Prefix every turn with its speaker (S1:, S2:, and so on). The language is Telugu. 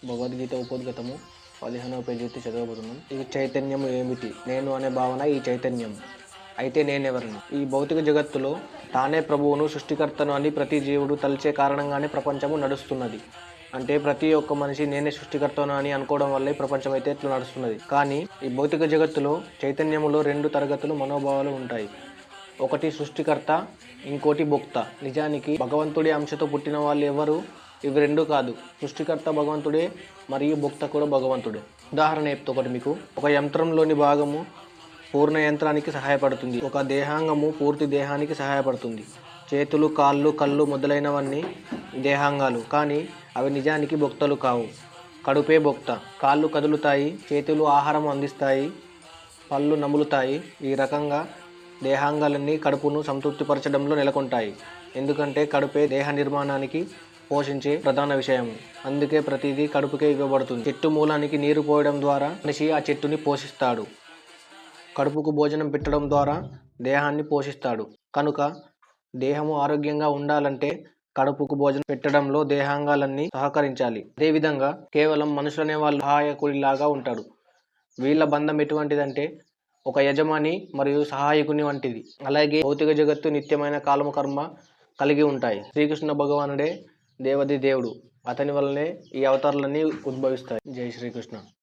S1: భగవద్గీత ఉపోద్ఘాతము 15వ పేజీ ఎత్తి చదవబోతున్నాం. ఈ చైతన్యము ఏమిటి? నేను అనే భావన ఈ చైతన్యం. అయితే నేనెవరిని? ఈ భౌతిక జగత్తులో తానే ప్రభువును, సృష్టికర్తను అని ప్రతి జీవుడు తలిచే కారణంగానే ప్రపంచము నడుస్తున్నది. అంటే ప్రతి ఒక్క మనిషి నేనే సృష్టికర్తను అని అనుకోవడం వల్లే ప్రపంచం అయితే ఇట్లా నడుస్తున్నది. కానీ ఈ భౌతిక జగత్తులో చైతన్యములో 2 తరగతులు మనోభావాలు ఉంటాయి. ఒకటి సృష్టికర్త, ఇంకోటి భోక్త. నిజానికి భగవంతుడి అంశతో పుట్టిన వాళ్ళు ఎవరు? ఇవి 2 కాదు. సృష్టికర్త భగవంతుడే మరియు భోక్త కూడా భగవంతుడే. ఉదాహరణ చెప్తా ఒకటి మీకు. ఒక యంత్రంలోని భాగము పూర్ణ యంత్రానికి సహాయపడుతుంది. ఒక దేహాంగము పూర్తి దేహానికి సహాయపడుతుంది. చేతులు, కాళ్ళు, కళ్ళు మొదలైనవన్నీ దేహాంగాలు, కానీ అవి నిజానికి భోక్తలు కావు. కడుపే భోక్త. కాళ్ళు కదులుతాయి, చేతులు ఆహారం అందిస్తాయి, పళ్ళు నములుతాయి. ఈ రకంగా దేహాంగాలన్నీ కడుపును సంతృప్తిపరచడంలో నెలకొంటాయి. ఎందుకంటే కడుపే దేహ నిర్మాణానికి పోషించే ప్రధాన విషయము. అందుకే ప్రతిదీ కడుపుకే ఇవ్వబడుతుంది. చెట్టు మూలానికి నీరు పోయడం ద్వారా మనిషి ఆ చెట్టుని పోషిస్తాడు. కడుపుకు భోజనం పెట్టడం ద్వారా దేహాన్ని పోషిస్తాడు. కనుక దేహము ఆరోగ్యంగా ఉండాలంటే కడుపుకు భోజనం పెట్టడంలో దేహాంగాలన్నీ సహకరించాలి. అదేవిధంగా కేవలం మనుషులనే వాళ్ళు సహాయకుడిలాగా ఉంటాడు. వీళ్ళ బంధం ఎటువంటిదంటే ఒక యజమాని మరియు సహాయకుని వంటిది. అలాగే భౌతిక జగత్తు నిత్యమైన కాలము కర్మ కలిగి ఉంటాయి. శ్రీకృష్ణ భగవానుడే దేవది దేవుడు. అతని వల్లనే ఈ అవతారాలన్నీ ఉద్భవిస్తాయి. జై శ్రీకృష్ణ.